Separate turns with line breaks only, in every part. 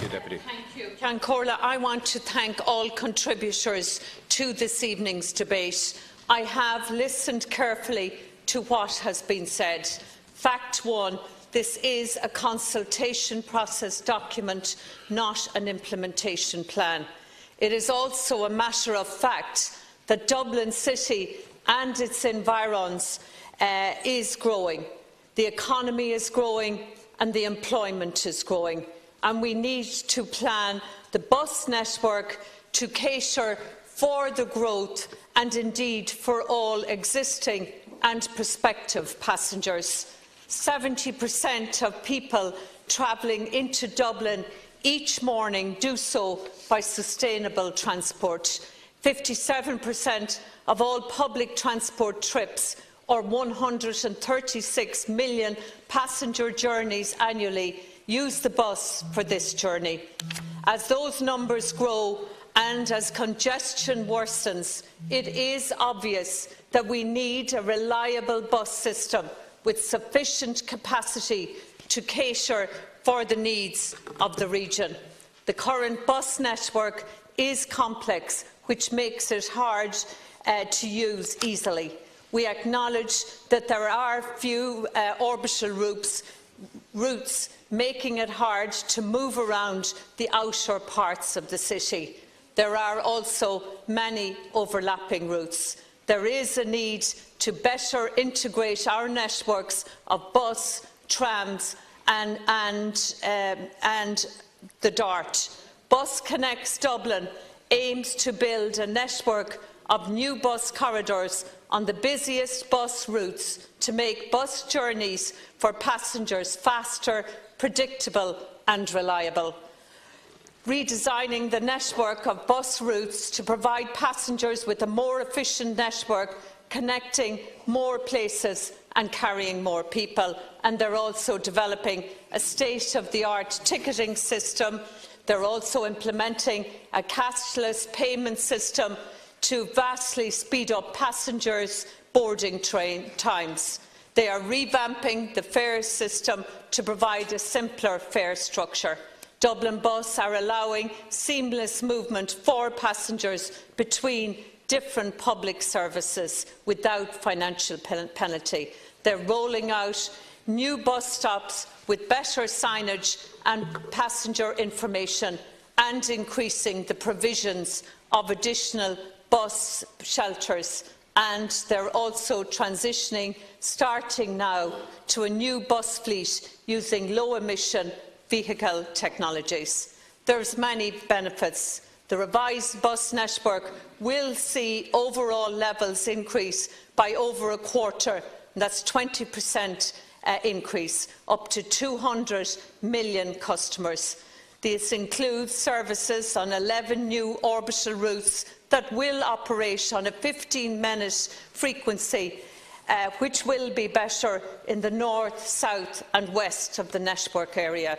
Deputy.
Thank you, Ceann Comhairle. I want to thank all contributors to this evening's debate. I have listened carefully to what has been said. Fact one, this is a consultation process document, not an implementation plan. It is also a matter of fact that Dublin City and its environs is growing. The economy is growing and the employment is growing. And we need to plan the bus network to cater for the growth and indeed for all existing and prospective passengers. 70% of people travelling into Dublin each morning do so by sustainable transport. 57% of all public transport trips, or 136 million passenger journeys annually, use the bus for this journey. As those numbers grow and as congestion worsens, it is obvious that we need a reliable bus system with sufficient capacity to cater for the needs of the region. The current bus network is complex, which makes it hard to use easily. We acknowledge that there are few orbital routes, making it hard to move around the outer parts of the city. There are also many overlapping routes. There is a need to better integrate our networks of bus, trams and the DART. BusConnects Dublin aims to build a network of new bus corridors on the busiest bus routes to make bus journeys for passengers faster, predictable and reliable. Redesigning the network of bus routes to provide passengers with a more efficient network, connecting more places and carrying more people. And they're also developing a state-of-the-art ticketing system. They're also implementing a cashless payment system to vastly speed up passengers' boarding train times. They are revamping the fare system to provide a simpler fare structure. Dublin Bus are allowing seamless movement for passengers between different public services without financial penalty. They're rolling out new bus stops with better signage and passenger information and increasing the provisions of additional bus shelters. And they're also transitioning, starting now, to a new bus fleet using low-emission vehicle technologies. There's many benefits. The revised bus network will see overall levels increase by over a quarter, and that's 20% increase, up to 200 million customers. This includes services on 11 new orbital routes that will operate on a 15-minute frequency, which will be better in the north, south and west of the network area.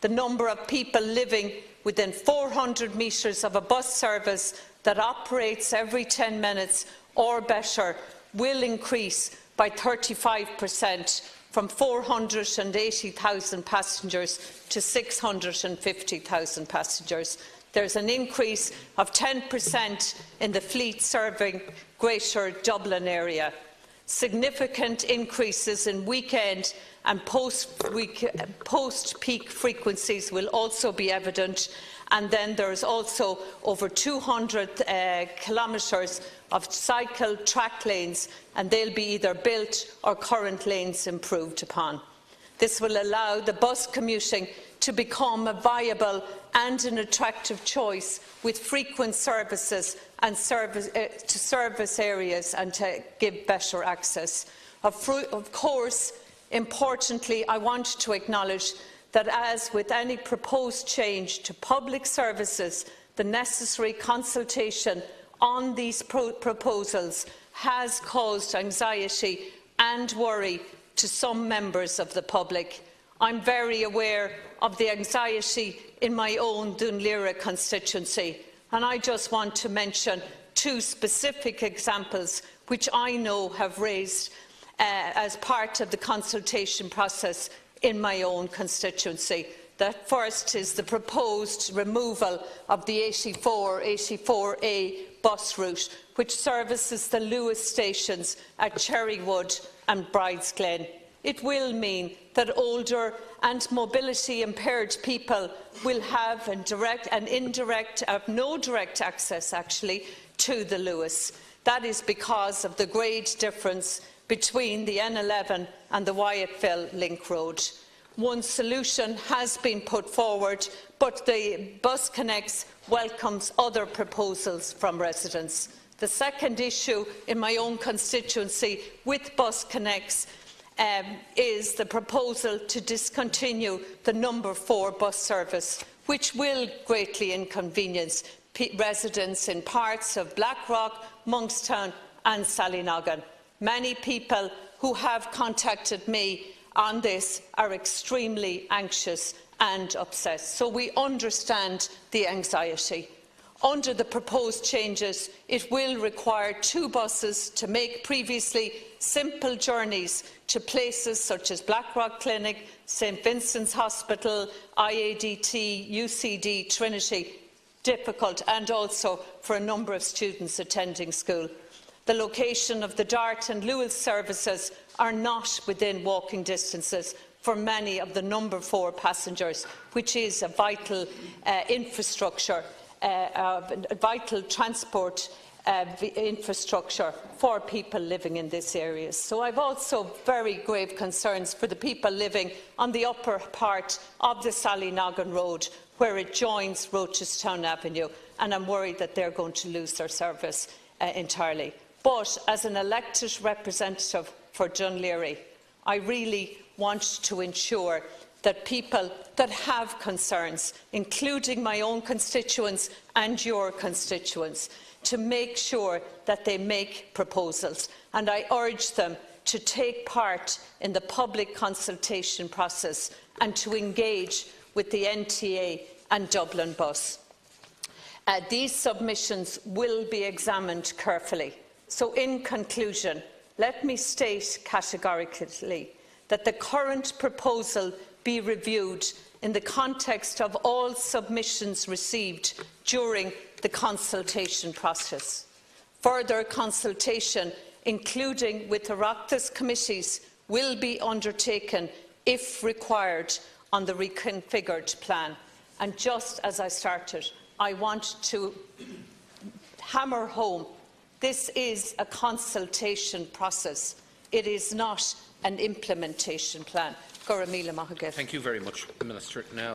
The number of people living within 400 metres of a bus service that operates every 10 minutes or better will increase by 35%, from 480,000 passengers to 650,000 passengers. There's an increase of 10% in the fleet serving Greater Dublin area. Significant increases in weekend and post-peak frequencies will also be evident, and then there is also over 200 kilometres of cycle track lanes, and they'll be either built or current lanes improved upon. This will allow the bus commuting to become a viable and an attractive choice, with frequent services and to service areas and to give better access. Of course, importantly, I want to acknowledge that, as with any proposed change to public services, the necessary consultation on these proposals has caused anxiety and worry to some members of the public. I'm very aware of the anxiety in my own Dún Laoghaire constituency, and I just want to mention two specific examples which I know have raised as part of the consultation process in my own constituency. The first is the proposed removal of the 84A bus route, which services the Lewis stations at Cherrywood and Bridesglen. It will mean that older and mobility-impaired people will have no direct access, actually, to the Lewis. That is because of the grade difference between the N11 and the Wyattville Link Road. One solution has been put forward, but the BusConnects welcomes other proposals from residents. The second issue in my own constituency with BusConnects is the proposal to discontinue the number 4 bus service, which will greatly inconvenience residents in parts of Blackrock, Monkstown and Sallynoggin. Many people who have contacted me on this are extremely anxious and upset, so we understand the anxiety. Under the proposed changes, it will require 2 buses to make previously simple journeys to places such as Blackrock Clinic, St Vincent's Hospital, IADT, UCD, Trinity difficult, and also for a number of students attending school. The location of the Dart and Lewis services are not within walking distances for many of the number 4 passengers, which is a vital infrastructure, vital transport infrastructure for people living in this area. So I've also very grave concerns for the people living on the upper part of the Sallynoggin Road, where it joins Rochestown Avenue, and I'm worried that they're going to lose their service entirely. But as an elected representative for Dunleary, I really want to ensure that people that have concerns, including my own constituents and your constituents, to make sure that they make proposals. And I urge them to take part in the public consultation process and to engage with the NTA and Dublin Bus. These submissions will be examined carefully. So, in conclusion, let me state categorically that the current proposal be reviewed in the context of all submissions received during the consultation process. Further consultation, including with Oireachtas committees, will be undertaken, if required, on the reconfigured plan. And just as I started, I want to hammer home, this is a consultation process. It is not an implementation plan.
Thank you very much, Minister. Now